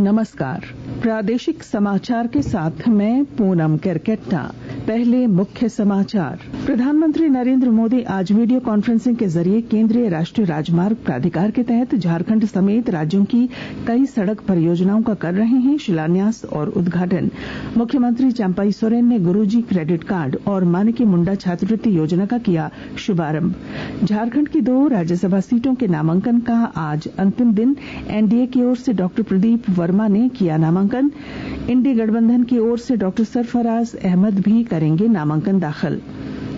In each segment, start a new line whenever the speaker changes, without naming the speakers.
नमस्कार। प्रादेशिक समाचार के साथ मैं पूनम केरकेट्टा। पहले मुख्य समाचार। प्रधानमंत्री नरेंद्र मोदी आज वीडियो कॉन्फ्रेंसिंग के जरिए केंद्रीय राष्ट्रीय राजमार्ग प्राधिकार के तहत झारखंड समेत राज्यों की कई सड़क परियोजनाओं का कर रहे हैं शिलान्यास और उद्घाटन। मुख्यमंत्री चंपई सोरेन ने गुरुजी क्रेडिट कार्ड और मानिकी मुंडा छात्रवृत्ति योजना का किया शुभारंभ। झारखंड की 2 राज्यसभा सीटों के नामांकन का आज अंतिम दिन। एनडीए की ओर से डॉक्टर प्रदीप वर्मा ने किया नामांकन। इंडी गठबंधन की ओर से डॉक्टर सरफराज अहमद भी करेंगे नामांकन दाखिल।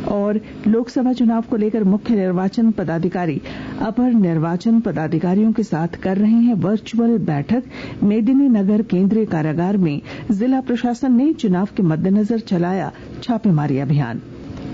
और लोकसभा चुनाव को लेकर मुख्य निर्वाचन पदाधिकारी अपर निर्वाचन पदाधिकारियों के साथ कर रहे हैं वर्चुअल बैठक। मेदिनीनगर केंद्रीय कारागार में जिला प्रशासन ने चुनाव के मद्देनजर चलाया छापेमारी अभियान।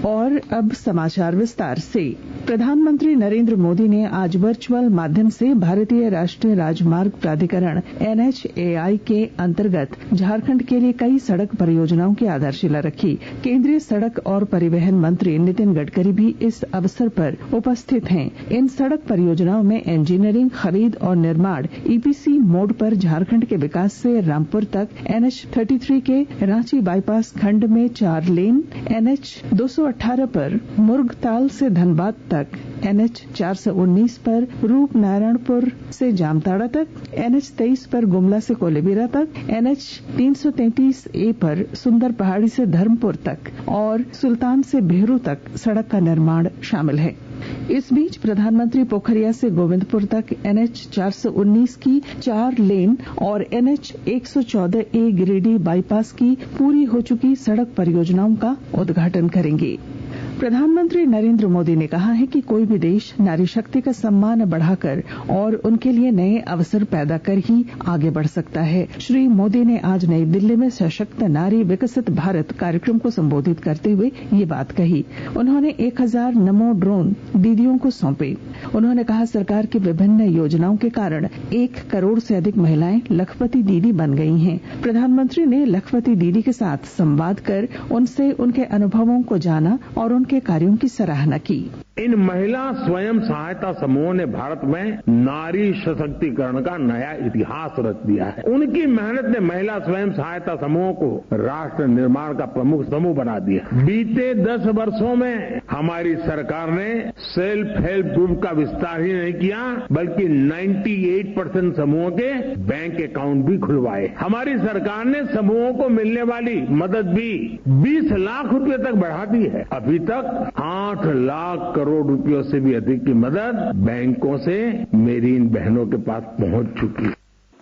और अब समाचार विस्तार से। प्रधानमंत्री नरेंद्र मोदी ने आज वर्चुअल माध्यम से भारतीय राष्ट्रीय राजमार्ग प्राधिकरण NHAI के अंतर्गत झारखंड के लिए कई सड़क परियोजनाओं की आधारशिला रखी। केंद्रीय सड़क और परिवहन मंत्री नितिन गडकरी भी इस अवसर पर उपस्थित हैं। इन सड़क परियोजनाओं में इंजीनियरिंग, खरीद और निर्माण EPC मोड पर झारखंड के विकास से रामपुर तक, NH33 के रांची बाईपास खंड में 4 लेन, NH218 पर मुर्गताल से धनबाद तक, NH419 पर रूपनारायणपुर से जामताड़ा तक, NH23 पर गुमला से कोलेबिरा तक, NH333A पर सुंदर पहाड़ी से धर्मपुर तक और सुल्तान से बेहरू तक सड़क का निर्माण शामिल है। इस बीच प्रधानमंत्री पोखरिया से गोविंदपुर तक NH419 की 4 लेन और NH114A गिरिडीह बाईपास की पूरी हो चुकी सड़क परियोजनाओं का उद्घाटन करेंगे। प्रधानमंत्री नरेंद्र मोदी ने कहा है कि कोई भी देश नारी शक्ति का सम्मान बढ़ाकर और उनके लिए नए अवसर पैदा कर ही आगे बढ़ सकता है। श्री मोदी ने आज नई दिल्ली में सशक्त नारी विकसित भारत कार्यक्रम को संबोधित करते हुए ये बात कही। उन्होंने 1000 नमो ड्रोन दीदियों को सौंपे। उन्होंने कहा सरकार की विभिन्न योजनाओं के कारण 1 करोड़ से अधिक महिलाएं लखपति दीदी बन गई हैं। प्रधानमंत्री ने लखपति दीदी के साथ संवाद कर उनसे उनके अनुभवों को जाना और उनके कार्यों की सराहना की।
इन महिला स्वयं सहायता समूहों ने भारत में नारी सशक्तिकरण का नया इतिहास रच दिया है। उनकी मेहनत ने महिला स्वयं सहायता समूहों को राष्ट्र निर्माण का प्रमुख समूह बना दिया। बीते 10 वर्षों में हमारी सरकार ने सेल्फ हेल्प ग्रुप का विस्तार ही नहीं किया, बल्कि 98% समूहों के बैंक अकाउंट भी खुलवाए। हमारी सरकार ने समूहों को मिलने वाली मदद भी 20 लाख रुपए तक बढ़ा दी है। अभी तक 8 लाख करोड़ रुपयों से भी अधिक की मदद बैंकों से मेरी इन बहनों के पास पहुंच चुकी है।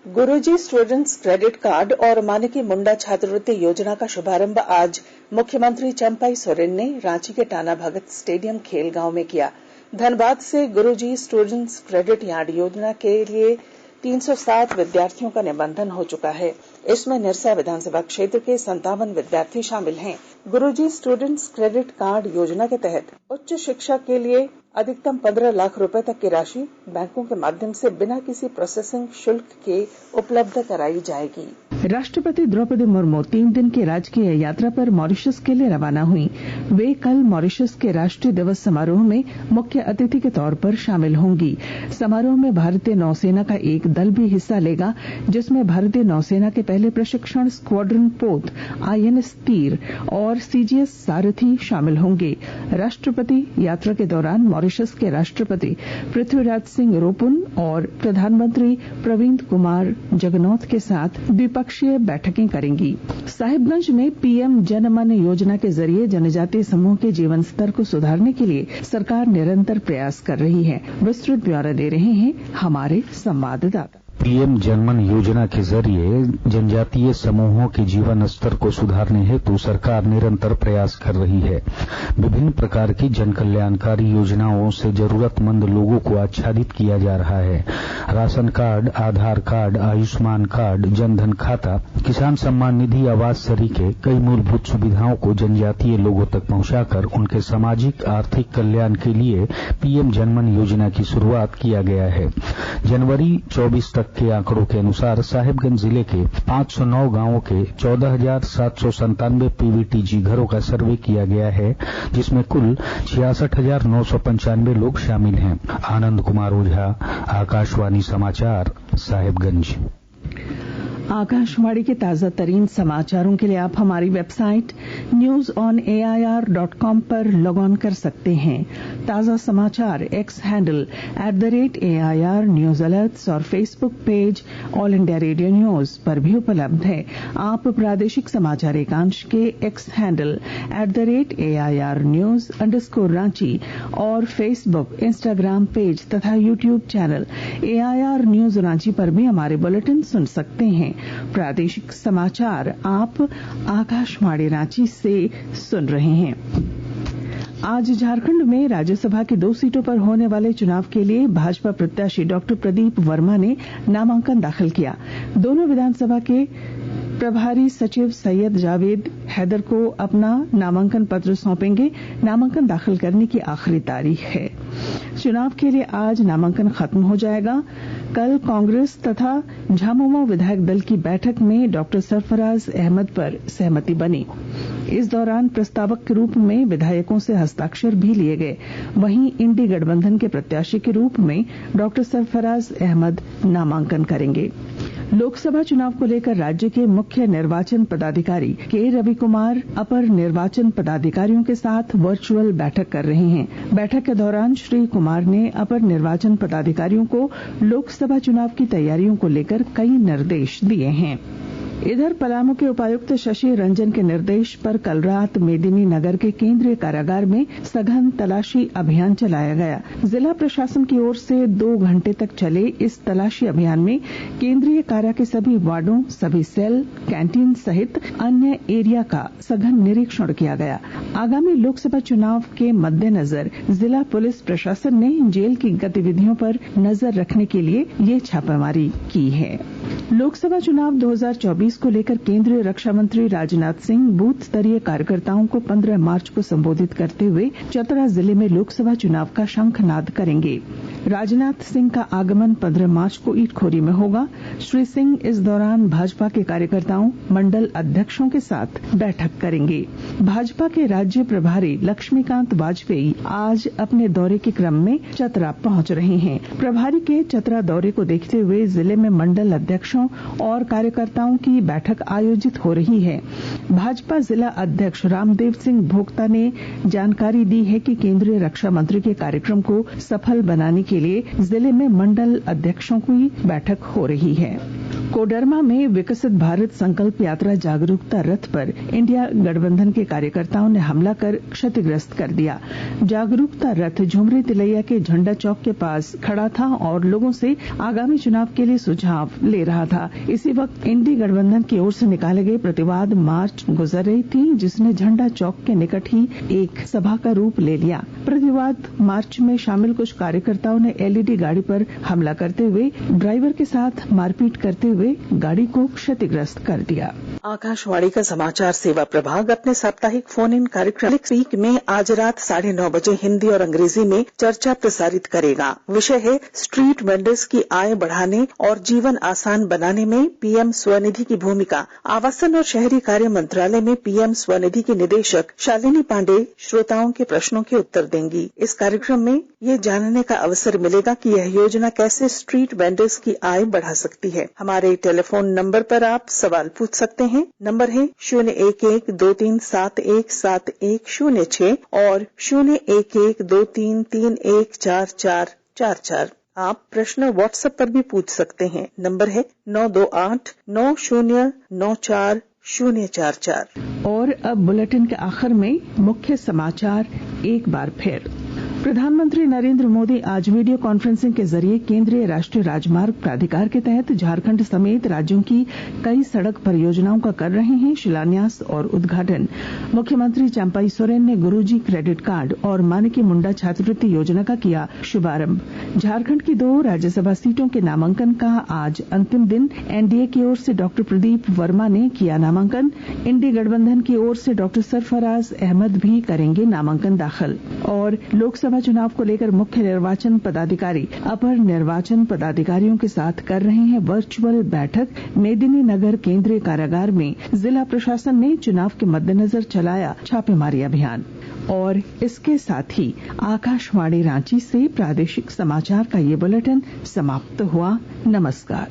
गुरुजी स्टूडेंट्स क्रेडिट कार्ड और मानिकी मुंडा छात्रवृत्ति योजना का शुभारंभ आज मुख्यमंत्री चंपई सोरेन ने रांची के टाना भगत स्टेडियम खेल गांव में किया। धनबाद से गुरुजी स्टूडेंट्स क्रेडिट कार्ड योजना के लिए 307 विद्यार्थियों का निबंधन हो चुका है। इसमें निरसा विधानसभा क्षेत्र के 57 विद्यार्थी शामिल हैं। गुरुजी स्टूडेंट्स क्रेडिट कार्ड योजना के तहत उच्च शिक्षा के लिए अधिकतम 15 लाख रुपए तक की राशि बैंकों के माध्यम से बिना किसी प्रोसेसिंग शुल्क के उपलब्ध कराई जाएगी।
राष्ट्रपति द्रौपदी मुर्मू 3 दिन की राजकीय यात्रा पर मॉरिशस के लिए रवाना हुई। वे कल मॉरिशस के राष्ट्रीय दिवस समारोह में मुख्य अतिथि के तौर पर शामिल होंगी। समारोह में भारतीय नौसेना का एक दल भी हिस्सा लेगा, जिसमें भारतीय नौसेना के पहले प्रशिक्षण स्क्वाड्रन पोत INS तीर और CGS सारथी शामिल होंगे। राष्ट्रपति यात्रा के दौरान मॉरिशस के राष्ट्रपति पृथ्वीराज सिंह रोपुन और प्रधानमंत्री प्रविंद कुमार जगनॉथ के साथ द्विपक्षीय बैठकें करेंगी। साहिबगंज में PM जन मन योजना के जरिए जनजातीय समूह के जीवन स्तर को सुधारने के लिए सरकार निरंतर प्रयास कर रही है। विस्तृत ब्यौरा दे रहे हैं हमारे संवाददाता।
PM जनमन योजना के जरिए जनजातीय समूहों के जीवन स्तर को सुधारने हेतु सरकार निरंतर प्रयास कर रही है। विभिन्न प्रकार की जन कल्याणकारी योजनाओं से जरूरतमंद लोगों को आच्छादित किया जा रहा है। राशन कार्ड, आधार कार्ड, आयुष्मान कार्ड, जनधन खाता, किसान सम्मान निधि, आवास सरीके कई मूलभूत सुविधाओं को जनजातीय लोगों तक पहुंचाकर उनके सामाजिक आर्थिक कल्याण के लिए PM जनमन योजना की शुरुआत किया गया है। जनवरी 24 तक के आंकड़ों के अनुसार साहिबगंज जिले के 509 गांवों के 14,797 PVTG घरों का सर्वे किया गया है, जिसमें कुल 66,995 लोग शामिल हैं। आनंद कुमार ओझा, आकाशवाणी समाचार, साहिबगंज।
आकाशवाणी के ताजा तरीन समाचारों के लिए आप हमारी वेबसाइट newsonair.com पर लॉग ऑन कर सकते हैं। ताजा समाचार X handle @AIR news alerts और Facebook page All India Radio news पर भी उपलब्ध है। आप प्रादेशिक समाचार एकांश के एक्स हैंडल @AIR news_रांची और फेसबुक, इंस्टाग्राम पेज तथा YouTube channel AIR news Ranchi पर भी हमारे बुलेटिन सुन सकते हैं। प्रादेशिक समाचार आप आकाशवाणी रांची से सुन रहे हैं। आज झारखंड में राज्यसभा की 2 सीटों पर होने वाले चुनाव के लिए भाजपा प्रत्याशी डॉक्टर प्रदीप वर्मा ने नामांकन दाखिल किया। दोनों विधानसभा के प्रभारी सचिव सैयद जावेद हैदर को अपना नामांकन पत्र सौंपेंगे। नामांकन दाखिल करने की आखिरी तारीख है। चुनाव के लिए आज नामांकन खत्म हो जाएगा। कल कांग्रेस तथा झामुमो विधायक दल की बैठक में डॉक्टर सरफराज अहमद पर सहमति बनी। इस दौरान प्रस्तावक के रूप में विधायकों से हस्ताक्षर भी लिए गए। वहीं इंडी गठबंधन के प्रत्याशी के रूप में डॉक्टर सरफराज अहमद नामांकन करेंगे। लोकसभा चुनाव को लेकर राज्य के मुख्य निर्वाचन पदाधिकारी के रवि कुमार अपर निर्वाचन पदाधिकारियों के साथ वर्चुअल बैठक कर रहे हैं। बैठक के दौरान श्री कुमार ने अपर निर्वाचन पदाधिकारियों को लोकसभा चुनाव की तैयारियों को लेकर कई निर्देश दिए हैं। इधर पलामू के उपायुक्त शशि रंजन के निर्देश पर कल रात मेदिनी नगर के केंद्रीय कारागार में सघन तलाशी अभियान चलाया गया। जिला प्रशासन की ओर से 2 घंटे तक चले इस तलाशी अभियान में केंद्रीय कारा के सभी वार्डों, सभी सेल, कैंटीन सहित अन्य एरिया का सघन निरीक्षण किया गया। आगामी लोकसभा चुनाव के मद्देनजर जिला पुलिस प्रशासन ने जेल की गतिविधियों पर नजर रखने के लिए ये छापेमारी की है। लोकसभा चुनाव 2024 को लेकर केंद्रीय रक्षा मंत्री राजनाथ सिंह बूथ स्तरीय कार्यकर्ताओं को 15 मार्च को संबोधित करते हुए चतरा जिले में लोकसभा चुनाव का शंखनाद करेंगे। राजनाथ सिंह का आगमन 15 मार्च को ईटखोरी में होगा। श्री सिंह इस दौरान भाजपा के कार्यकर्ताओं, मंडल अध्यक्षों के साथ बैठक करेंगे। भाजपा के राज्य प्रभारी लक्ष्मीकांत वाजपेयी आज अपने दौरे के क्रम में चतरा पहुंच रहे हैं। प्रभारी के चतरा दौरे को देखते हुए जिले में मंडल अध्यक्षों और कार्यकर्ताओं की बैठक आयोजित हो रही है। भाजपा जिला अध्यक्ष रामदेव सिंह भोक्ता ने जानकारी दी है कि केंद्रीय रक्षा मंत्री के कार्यक्रम को सफल बनाने के लिए जिले में मंडल अध्यक्षों की बैठक हो रही है। कोडरमा में विकसित भारत संकल्प यात्रा जागरूकता रथ पर इंडिया गठबंधन के कार्यकर्ताओं ने हमला कर क्षतिग्रस्त कर दिया। जागरूकता रथ झुमरी तिलैया के झंडा चौक के पास खड़ा था और लोगों से आगामी चुनाव के लिए सुझाव ले रहा था। इसी वक्त इंडी गठबंधन की ओर से निकाले गए प्रतिवाद मार्च गुजर रही थी, जिसने झंडा चौक के निकट ही एक सभा का रूप ले लिया। प्रतिवाद मार्च में शामिल कुछ कार्यकर्ताओं ने एलईडी गाड़ी पर हमला करते हुए ड्राइवर के साथ मारपीट करते हुए गाड़ी को क्षतिग्रस्त कर दिया।
आकाशवाणी का समाचार सेवा प्रभाग अपने साप्ताहिक फोन इन कार्यक्रम वीक में आज रात 9:30 बजे हिंदी और अंग्रेजी में चर्चा प्रसारित करेगा। विषय है स्ट्रीट वेंडर्स की आय बढ़ाने और जीवन आसान बनाने में पीएम स्वनिधि की भूमिका। आवासन और शहरी कार्य मंत्रालय में पीएम स्वनिधि की निदेशक शालिनी पांडे श्रोताओं के प्रश्नों के उत्तर देंगी। इस कार्यक्रम में ये जानने का अवसर मिलेगा कि यह योजना कैसे स्ट्रीट वेंडर्स की आय बढ़ा सकती है। हमारे टेलीफोन नंबर पर आप सवाल पूछ सकते हैं। नंबर है 01123717106 और 01123314444। आप प्रश्न व्हाट्सएप पर भी पूछ सकते हैं। नंबर है 9289094044।
और अब बुलेटिन के आखिर में मुख्य समाचार एक बार फिर। प्रधानमंत्री नरेंद्र मोदी आज वीडियो कॉन्फ्रेंसिंग के जरिए केंद्रीय राष्ट्रीय राजमार्ग प्राधिकार के तहत झारखंड समेत राज्यों की कई सड़क परियोजनाओं का कर रहे हैं शिलान्यास और उद्घाटन। मुख्यमंत्री चंपाई सोरेन ने गुरुजी क्रेडिट कार्ड और मानिकी मुंडा छात्रवृत्ति योजना का किया शुभारंभ। झारखंड की 2 राज्यसभा सीटों के नामांकन का आज अंतिम दिन। एनडीए की ओर से डॉक्टर प्रदीप वर्मा ने किया नामांकन। इंडी गठबंधन की ओर से डॉक्टर सरफराज अहमद भी करेंगे नामांकन दाखिल। और लोकसभा चुनाव को लेकर मुख्य निर्वाचन पदाधिकारी अपर निर्वाचन पदाधिकारियों के साथ कर रहे हैं वर्चुअल बैठक। मेदिनी नगर केंद्रीय कारागार में जिला प्रशासन ने चुनाव के मद्देनजर चलाया छापेमारी अभियान। और इसके साथ ही आकाशवाणी रांची से प्रादेशिक समाचार का ये बुलेटिन समाप्त हुआ। नमस्कार।